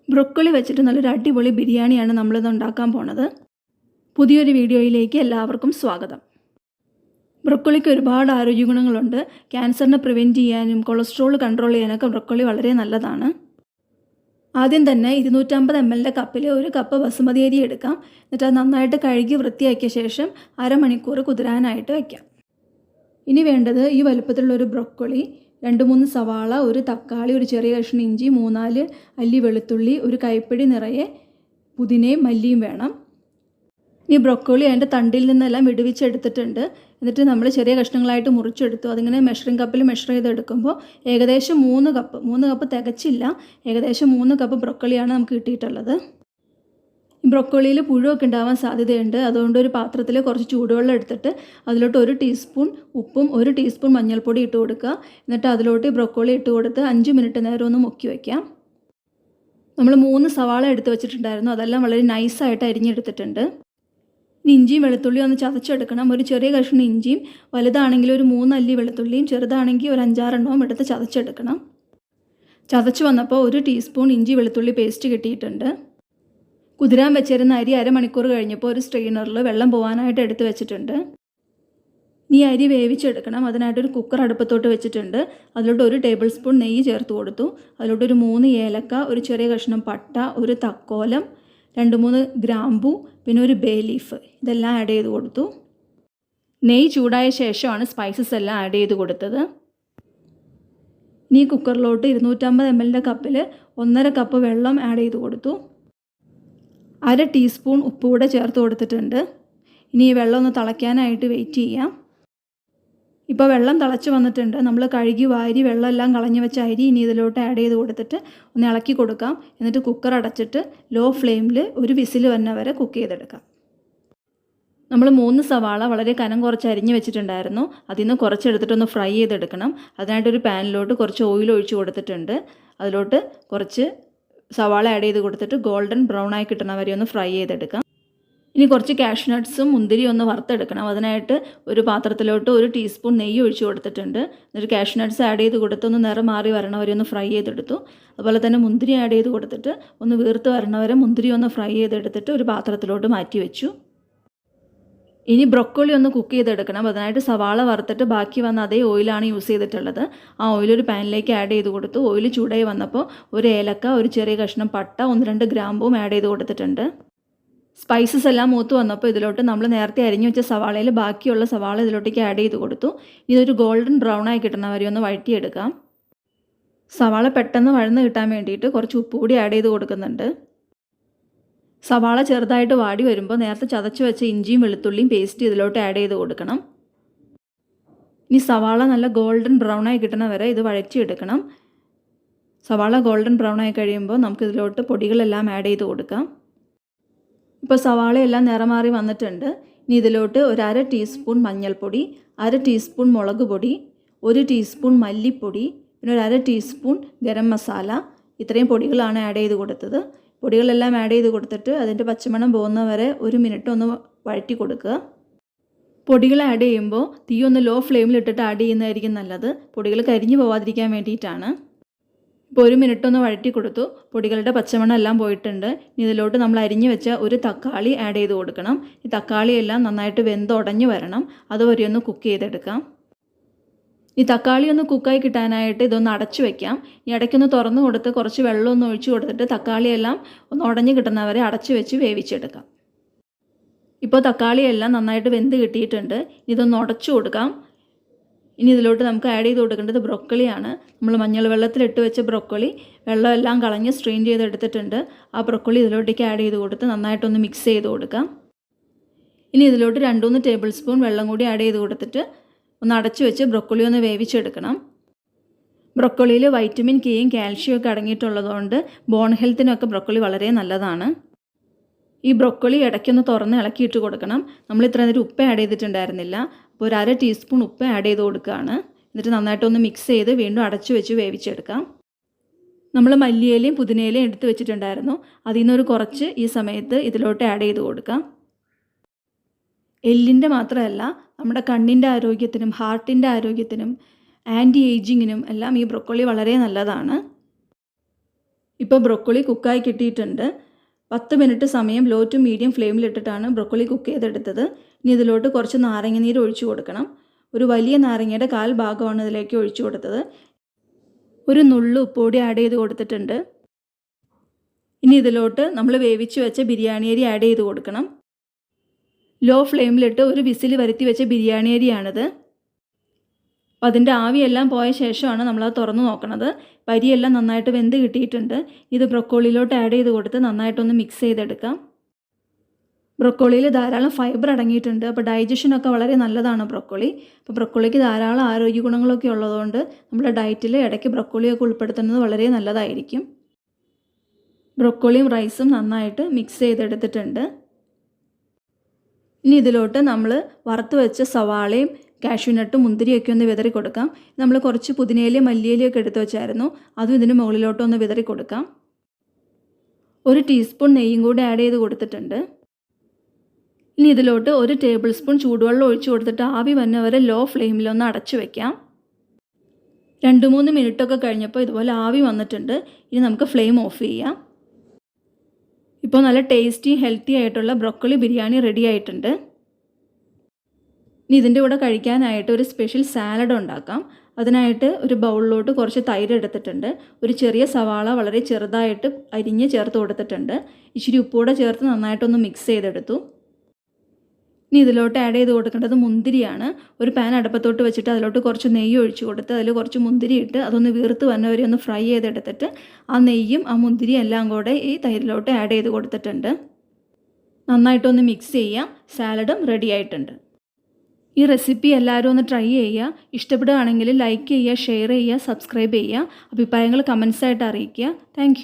Broccoli വെച്ചിട്ട് നല്ലൊരു അടിപൊളി ബിരിയാണിയാണ് നമ്മളിത് ഉണ്ടാക്കാൻ പോണത്. പുതിയൊരു വീഡിയോയിലേക്ക് എല്ലാവർക്കും സ്വാഗതം. ബ്രൊക്കോളിക്ക് ഒരുപാട് ആരോഗ്യ ഗുണങ്ങളുണ്ട്. ക്യാൻസറിനെ പ്രിവെൻറ്റ് ചെയ്യാനും കൊളസ്ട്രോൾ കൺട്രോൾ ചെയ്യാനൊക്കെ ബ്രൊക്കോളി വളരെ നല്ലതാണ്. ആദ്യം തന്നെ 250 ml കപ്പിൽ ഒരു കപ്പ് ബസുമതി അരി എടുക്കാം. എന്നിട്ട് അത് നന്നായിട്ട് കഴുകി വൃത്തിയാക്കിയ ശേഷം അരമണിക്കൂർ കുതിരാനായിട്ട് വയ്ക്കാം. ഇനി വേണ്ടത് ഈ വലുപ്പത്തിലുള്ളൊരു ബ്രൊക്കോളി, 2-3 സവാള, ഒരു തക്കാളി, ഒരു ചെറിയ കഷ്ണം ഇഞ്ചി, 3-4 അല്ലി വെളുത്തുള്ളി, ഒരു കൈപ്പിടി നിറയെ പുതിനയും മല്ലിയും വേണം. ഈ ബ്രൊക്കോളി അതിൻ്റെ തണ്ടിൽ നിന്നെല്ലാം വിടുവിച്ചെടുത്തിട്ടുണ്ട്. എന്നിട്ട് നമ്മൾ ചെറിയ കഷ്ണങ്ങളായിട്ട് മുറിച്ചെടുത്തു. അതിങ്ങനെ മെഷറിംഗ് കപ്പിൽ മെഷർ ചെയ്തെടുക്കുമ്പോൾ ഏകദേശം 3 കപ്പ് തികച്ചില്ല, ഏകദേശം 3 കപ്പ് ബ്രൊക്കോളിയാണ് നമുക്ക് കിട്ടിയിട്ടുള്ളത്. ഈ ബ്രൊക്കോളിയിൽ പുഴുവൊക്കെ ഉണ്ടാവാൻ സാധ്യതയുണ്ട്. അതുകൊണ്ട് ഒരു പാത്രത്തിൽ കുറച്ച് ചൂടുവെള്ളം എടുത്തിട്ട് അതിലോട്ട് 1 ടീസ്പൂൺ ഉപ്പും 1 ടീസ്പൂൺ മഞ്ഞൾപ്പൊടി ഇട്ട് കൊടുക്കുക. എന്നിട്ട് അതിലോട്ട് ഈ ബ്രൊക്കോളി ഇട്ട് കൊടുത്ത് 5 മിനിറ്റ് നേരം ഒന്ന് മുക്കി വയ്ക്കാം. നമ്മൾ 3 സവാള എടുത്ത് വെച്ചിട്ടുണ്ടായിരുന്നു, അതെല്ലാം വളരെ നൈസായിട്ട് അരിഞ്ഞെടുത്തിട്ടുണ്ട്. ഇനി ഇഞ്ചിയും വെളുത്തുള്ളിയും ഒന്ന് ചതച്ചെടുക്കണം. ഒരു ചെറിയ കഷ്ണം ഇഞ്ചിയും, വലുതാണെങ്കിൽ ഒരു 3 അല്ലി വെളുത്തുള്ളിയും, ചെറുതാണെങ്കിൽ ഒരു 5-6 എണ്ണവും എടുത്ത് ചതച്ചെടുക്കണം. ചതച്ച് വന്നപ്പോൾ 1 ടീസ്പൂൺ ഇഞ്ചി വെളുത്തുള്ളി പേസ്റ്റ് കിട്ടിയിട്ടുണ്ട്. കുതിരാൻ വെച്ചിരുന്ന അരി അരമണിക്കൂർ കഴിഞ്ഞപ്പോൾ ഒരു സ്ട്രെയിനറിൽ വെള്ളം പോകാനായിട്ട് എടുത്ത് വെച്ചിട്ടുണ്ട്. ഇനി അരി വേവിച്ചെടുക്കണം. അതിനായിട്ടൊരു കുക്കർ അടുപ്പത്തോട്ട് വെച്ചിട്ടുണ്ട്. അതിലോട്ട് 1 ടേബിൾ സ്പൂൺ നെയ്യ് ചേർത്ത് കൊടുത്തു. അതിലോട്ട് ഒരു 3 ഏലക്ക, ഒരു ചെറിയ കഷ്ണം പട്ട, ഒരു തക്കോലം, 2-3 ഗ്രാമ്പൂ, പിന്നെ ഒരു ബേ ലീഫ്, ഇതെല്ലാം ആഡ് ചെയ്ത് കൊടുത്തു. നെയ്യ് ചൂടായ ശേഷമാണ് സ്പൈസസ് എല്ലാം ആഡ് ചെയ്ത് കൊടുത്തത്. ഇനി കുക്കറിലോട്ട് 250 ml കപ്പിൽ 1.5 കപ്പ് വെള്ളം ആഡ് ചെയ്ത് കൊടുത്തു. 1/2 ടീസ്പൂൺ ഉപ്പ് കൂടെ ചേർത്ത് കൊടുത്തിട്ടുണ്ട്. ഇനി ഈ വെള്ളം ഒന്ന് തിളയ്ക്കാനായിട്ട് വെയിറ്റ് ചെയ്യാം. ഇപ്പോൾ വെള്ളം തിളച്ച് വന്നിട്ടുണ്ട്. നമ്മൾ കഴുകി വാരി വെള്ളം എല്ലാം കളഞ്ഞു വെച്ച അരി ഇനി ഇതിലോട്ട് ആഡ് ചെയ്ത് കൊടുത്തിട്ട് ഒന്ന് ഇളക്കി കൊടുക്കാം. എന്നിട്ട് കുക്കർ അടച്ചിട്ട് ലോ ഫ്ലെയിമിൽ ഒരു വിസിൽ വന്ന വരെ കുക്ക് ചെയ്തെടുക്കാം. നമ്മൾ 3 സവാള വളരെ കനം കുറച്ച് അരിഞ്ഞ് വെച്ചിട്ടുണ്ടായിരുന്നു. അതിൽ നിന്ന് കുറച്ചെടുത്തിട്ടൊന്ന് ഫ്രൈ ചെയ്തെടുക്കണം. അതിനായിട്ടൊരു പാനിലോട്ട് കുറച്ച് ഓയിൽ ഒഴിച്ച് കൊടുത്തിട്ടുണ്ട്. അതിലോട്ട് കുറച്ച് സവാള ആഡ് ചെയ്ത് കൊടുത്തിട്ട് ഗോൾഡൻ ബ്രൗൺ ആയി കിട്ടണ വരെ ഒന്ന് ഫ്രൈ ചെയ്തെടുക്കാം. ഇനി കുറച്ച് കാഷ്യൂ നട്ട്സും മുന്തിരിയും ഒന്ന് വറുത്തെടുക്കണം. അതിനായിട്ട് ഒരു പാത്രത്തിലോട്ട് 1 ടീസ്പൂൺ നെയ്യ് ഒഴിച്ച് കൊടുത്തിട്ടുണ്ട്. എന്നിട്ട് കാഷ്യൂ നട്ട്സ് ആഡ് ചെയ്ത് കൊടുത്തൊന്ന് നിറം മാറി വരണ വരെ ഒന്ന് ഫ്രൈ ചെയ്തെടുത്തു. അതുപോലെ തന്നെ മുന്തിരി ആഡ് ചെയ്ത് കൊടുത്തിട്ട് ഒന്ന് വീർത്ത് വരണ വരെ മുന്തിരി ഒന്ന് ഫ്രൈ ചെയ്തെടുത്തിട്ട് ഒരു പാത്രത്തിലോട്ട് മാറ്റി വെച്ചു. ഇനി ബ്രൊക്കോളി ഒന്ന് കുക്ക് ചെയ്തെടുക്കണം. അതിനായിട്ട് സവാള വറുത്തിട്ട് ബാക്കി വന്ന അതേ ഓയിലാണ് യൂസ് ചെയ്തിട്ടുള്ളത്. ആ ഓയിൽ ഒരു പാനിലേക്ക് ആഡ് ചെയ്ത് കൊടുത്തു. ഓയിൽ ചൂടായി വന്നപ്പോൾ 1 ഏലക്ക, ഒരു ചെറിയ കഷ്ണം പട്ട, 1-2 ഗ്രാമ്പും ആഡ് ചെയ്ത് കൊടുത്തിട്ടുണ്ട്. സ്പൈസസ് എല്ലാം മൂത്ത് വന്നപ്പോൾ ഇതിലോട്ട് നമ്മൾ നേരത്തെ അരിഞ്ഞു വെച്ച സവാളയിൽ ബാക്കിയുള്ള സവാള ഇതിലോട്ടേക്ക് ആഡ് ചെയ്ത് കൊടുത്തു. ഇതൊരു ഗോൾഡൻ ബ്രൗൺ ആയി കിട്ടണ വരെ ഒന്ന് വഴറ്റിയെടുക്കാം. സവാള പെട്ടെന്ന് വഴന്ന് കിട്ടാൻ വേണ്ടിയിട്ട് കുറച്ച് ഉപ്പ് കൂടി ആഡ് ചെയ്ത് കൊടുക്കുന്നുണ്ട്. സവാള ചെറുതായിട്ട് വാടി വരുമ്പോൾ നേരത്തെ ചതച്ച് വെച്ച ഇഞ്ചിയും വെളുത്തുള്ളിയും പേസ്റ്റ് ഇതിലോട്ട് ആഡ് ചെയ്ത് കൊടുക്കണം. ഇനി സവാള നല്ല ഗോൾഡൻ ബ്രൗൺ ആയി കിട്ടണ വരെ ഇത് വഴറ്റിയെടുക്കണം. സവാള ഗോൾഡൻ ബ്രൗൺ ആയി കഴിയുമ്പോൾ നമുക്ക് ഇതിലോട്ട് പൊടികളെല്ലാം ആഡ് ചെയ്ത് കൊടുക്കാം. ഇപ്പോൾ സവാളയെല്ലാം നിറമാറി വന്നിട്ടുണ്ട്. ഇനി ഇതിലോട്ട് 1/2 ടീസ്പൂൺ മഞ്ഞൾപ്പൊടി, 1/2 ടീസ്പൂൺ മുളക് പൊടി, 1 ടീസ്പൂൺ മല്ലിപ്പൊടി, പിന്നെ 1/2 ടീസ്പൂൺ ഗരം മസാല, ഇത്രയും പൊടികളാണ് ആഡ് ചെയ്ത് കൊടുത്തത്. പൊടികളെല്ലാം ആഡ് ചെയ്ത് കൊടുത്തിട്ട് അതിൻ്റെ പച്ചമണം പോകുന്ന വരെ 1 മിനിറ്റ് ഒന്ന് വഴറ്റി കൊടുക്കുക. പൊടികൾ ആഡ് ചെയ്യുമ്പോൾ തീ ഒന്ന് ലോ ഫ്ലെയിമിലിട്ടിട്ട് ആഡ് ചെയ്യുന്നതായിരിക്കും നല്ലത്. പൊടികൾ കരിഞ്ഞു പോവാതിരിക്കാൻ വേണ്ടിയിട്ടാണ്. ഇപ്പോൾ 1 മിനിറ്റ് ഒന്ന് വഴറ്റി കൊടുത്തു. പൊടികളുടെ പച്ചമണം എല്ലാം പോയിട്ടുണ്ട്. ഇനി ഇതിലോട്ട് നമ്മൾ അരിഞ്ഞു വെച്ച ഒരു തക്കാളി ആഡ് ചെയ്ത് കൊടുക്കണം. ഈ തക്കാളിയെല്ലാം നന്നായിട്ട് വെന്തുടഞ്ഞ് വരണം. അതുവരെ ഒന്ന് കുക്ക് ചെയ്തെടുക്കാം. ഈ തക്കാളി ഒന്ന് കുക്കായി കിട്ടാനായിട്ട് ഇതൊന്ന് അടച്ചു വയ്ക്കാം. ഈ ഇടയ്ക്കൊന്ന് തുറന്നു കൊടുത്ത് കുറച്ച് വെള്ളമൊന്ന് ഒഴിച്ചു കൊടുത്തിട്ട് തക്കാളിയെല്ലാം ഒന്ന് ഉടഞ്ഞ് കിട്ടുന്നവരെ അടച്ചു വെച്ച് വേവിച്ചെടുക്കാം. ഇപ്പോൾ തക്കാളിയെല്ലാം നന്നായിട്ട് വെന്ത് കിട്ടിയിട്ടുണ്ട്. ഇതൊന്ന് ഉടച്ചു കൊടുക്കാം. ഇനി ഇതിലോട്ട് നമുക്ക് ആഡ് ചെയ്ത് കൊടുക്കേണ്ടത് ബ്രൊക്കോളിയാണ്. നമ്മൾ മഞ്ഞൾ വെള്ളത്തിലിട്ട് വെച്ച ബ്രൊക്കോളി വെള്ളമെല്ലാം കളഞ്ഞ് സ്ട്രെയിൻ ചെയ്തെടുത്തിട്ടുണ്ട്. ആ ബ്രൊക്കോളി ഇതിലോട്ടേക്ക് ആഡ് ചെയ്ത് കൊടുത്ത് നന്നായിട്ടൊന്ന് മിക്സ് ചെയ്ത് കൊടുക്കാം. ഇനി ഇതിലോട്ട് 2-3 ടേബിൾ സ്പൂൺ വെള്ളം കൂടി ആഡ് ചെയ്ത് കൊടുത്തിട്ട് ഒന്ന് അടച്ചു വെച്ച് ബ്രൊക്കോളി ഒന്ന് വേവിച്ചെടുക്കണം. ബ്രൊക്കോളിയിൽ വൈറ്റമിൻ കെയും കാൽഷ്യവും ഒക്കെ അടങ്ങിയിട്ടുള്ളതുകൊണ്ട് ബോൺ ഹെൽത്തിനൊക്കെ ബ്രൊക്കോളി വളരെ നല്ലതാണ്. ഈ ബ്രൊക്കോളി ഇടയ്ക്കൊന്ന് തുറന്ന് ഇളക്കിയിട്ട് കൊടുക്കണം. നമ്മൾ ഇത്ര നേരം ഉപ്പ് ആഡ് ചെയ്തിട്ടുണ്ടായിരുന്നില്ല. അപ്പോൾ 1/2 ടീസ്പൂൺ ഉപ്പ് ആഡ് ചെയ്ത് കൊടുക്കുകയാണ്. എന്നിട്ട് നന്നായിട്ടൊന്ന് മിക്സ് ചെയ്ത് വീണ്ടും അടച്ചു വെച്ച് വേവിച്ചെടുക്കാം. നമ്മൾ മല്ലിയിലയും പുതിനയിലയും എടുത്ത് വെച്ചിട്ടുണ്ടായിരുന്നു. അതിൽ നിന്നൊരു കുറച്ച് ഈ സമയത്ത് ഇതിലോട്ട് ആഡ് ചെയ്ത് കൊടുക്കാം. എല്ലിൻ്റെ മാത്രമല്ല നമ്മുടെ കണ്ണിൻ്റെ ആരോഗ്യത്തിനും ഹാർട്ടിൻ്റെ ആരോഗ്യത്തിനും ആൻറ്റി ഏജിങ്ങിനും എല്ലാം ഈ ബ്രൊക്കോളി വളരെ നല്ലതാണ്. ഇപ്പോൾ ബ്രൊക്കോളി കുക്കായി കിട്ടിയിട്ടുണ്ട്. 10 മിനിറ്റ് സമയം ലോ ടു മീഡിയം ഫ്ലെയിമിലിട്ടിട്ടാണ് ബ്രൊക്കോളി കുക്ക് ചെയ്തെടുത്തത്. ഇനി ഇതിലോട്ട് കുറച്ച് നാരങ്ങനീര് ഒഴിച്ചു കൊടുക്കണം. ഒരു വലിയ നാരങ്ങയുടെ 1/4 ഭാഗമാണ് ഇതിലേക്ക് ഒഴിച്ചു കൊടുത്തത്. ഒരു നുള്ളു ഉപ്പുപൊടി ആഡ് ചെയ്ത് കൊടുത്തിട്ടുണ്ട്. ഇനി ഇതിലോട്ട് നമ്മൾ വേവിച്ച് വെച്ച ബിരിയാണി അരി ആഡ് ചെയ്ത് കൊടുക്കണം. ലോ ഫ്ലെയിമിലിട്ട് ഒരു വിസിൽ വരുത്തി വെച്ച ബിരിയാണി അരിയാണിത്. അപ്പോൾ അതിൻ്റെ ആവിയെല്ലാം പോയ ശേഷമാണ് നമ്മളത് തുറന്ന് നോക്കണത്. അരിയെല്ലാം നന്നായിട്ട് വെന്ത് കിട്ടിയിട്ടുണ്ട്. ഇത് ബ്രൊക്കോളിയിലോട്ട് ആഡ് ചെയ്ത് കൊടുത്ത് നന്നായിട്ടൊന്ന് മിക്സ് ചെയ്തെടുക്കാം. ബ്രൊക്കോളിയിൽ ധാരാളം ഫൈബർ അടങ്ങിയിട്ടുണ്ട്. അപ്പോൾ ഡൈജഷനൊക്കെ വളരെ നല്ലതാണ് ബ്രൊക്കോളി. അപ്പോൾ ബ്രൊക്കോളിക്ക് ധാരാളം ആരോഗ്യ ഗുണങ്ങളൊക്കെ ഉള്ളതുകൊണ്ട് നമ്മുടെ ഡയറ്റിൽ ഇടയ്ക്ക് ബ്രൊക്കോളിയൊക്കെ ഉൾപ്പെടുത്തുന്നത് വളരെ നല്ലതായിരിക്കും. ബ്രൊക്കോളിയും റൈസും നന്നായിട്ട് മിക്സ് ചെയ്തെടുത്തിട്ടുണ്ട്. ഇനി ഇതിലോട്ട് നമ്മൾ വറുത്ത് വെച്ച സവാളയും കാഷ്യൂനട്ടും മുന്തിരിയൊക്കെ ഒന്ന് വിതറി കൊടുക്കാം. നമ്മൾ കുറച്ച് പുതിനയിലയും മല്ലിയിലയൊക്കെ എടുത്ത് വെച്ചായിരുന്നു, അതും ഇതിന് മുകളിലോട്ടൊന്ന് വിതറി കൊടുക്കാം. 1 ടീസ്പൂൺ നെയ്യും കൂടി ആഡ് ചെയ്ത് കൊടുത്തിട്ടുണ്ട്. ഇനി ഇതിലോട്ട് 1 ടേബിൾ സ്പൂൺ ചൂടുവെള്ളം ഒഴിച്ചു കൊടുത്തിട്ട് ആവി വന്നവരെ ലോ ഫ്ലെയിമിലൊന്ന് അടച്ചു വയ്ക്കാം. 2-3 മിനിറ്റൊക്കെ കഴിഞ്ഞപ്പോൾ ഇതുപോലെ ആവി വന്നിട്ടുണ്ട്. ഇനി നമുക്ക് ഫ്ലെയിം ഓഫ് ചെയ്യാം. ഇപ്പോൾ നല്ല ടേസ്റ്റി ഹെൽത്തി ആയിട്ടുള്ള ബ്രൊക്കോളി ബിരിയാണി റെഡി ആയിട്ടുണ്ട്. ഇനി ഇതിൻ്റെ കൂടെ കഴിക്കാനായിട്ട് ഒരു സ്പെഷ്യൽ സാലഡ് ഉണ്ടാക്കാം. അതിനായിട്ട് ഒരു ബൗളിലോട്ട് കുറച്ച് തൈര് എടുത്തിട്ടുണ്ട്. ഒരു ചെറിയ സവാള വളരെ ചെറുതായിട്ട് അരിഞ്ഞ് ചേർത്ത് കൊടുത്തിട്ടുണ്ട്. ഇച്ചിരി ഉപ്പൂടെ ചേർത്ത് നന്നായിട്ടൊന്ന് മിക്സ് ചെയ്തെടുത്തു. ഇനി ഇതിലോട്ട് ആഡ് ചെയ്ത് കൊടുക്കേണ്ടത് മുന്തിരിയാണ്. ഒരു പാൻ അടുപ്പത്തോട്ട് വെച്ചിട്ട് അതിലോട്ട് കുറച്ച് നെയ്യ് ഒഴിച്ച് കൊടുത്ത് അതിൽ കുറച്ച് മുന്തിരി ഇട്ട് അതൊന്ന് വീർത്ത് വന്നവരെ ഒന്ന് ഫ്രൈ ചെയ്തെടുത്തിട്ട് ആ നെയ്യും ആ മുന്തിരിയും എല്ലാം കൂടെ ഈ തൈരിലോട്ട് ആഡ് ചെയ്ത് കൊടുത്തിട്ടുണ്ട്. നന്നായിട്ടൊന്ന് മിക്സ് ചെയ്യാം. സാലഡും റെഡി ആയിട്ടുണ്ട്. ഈ റെസിപ്പി എല്ലാവരും ഒന്ന് ട്രൈ ചെയ്യുക. ഇഷ്ടപ്പെടുകയാണെങ്കിൽ ലൈക്ക് ചെയ്യുക, ഷെയർ ചെയ്യുക, സബ്സ്ക്രൈബ് ചെയ്യുക. അഭിപ്രായങ്ങൾ കമൻസായിട്ട് അറിയിക്കുക. താങ്ക്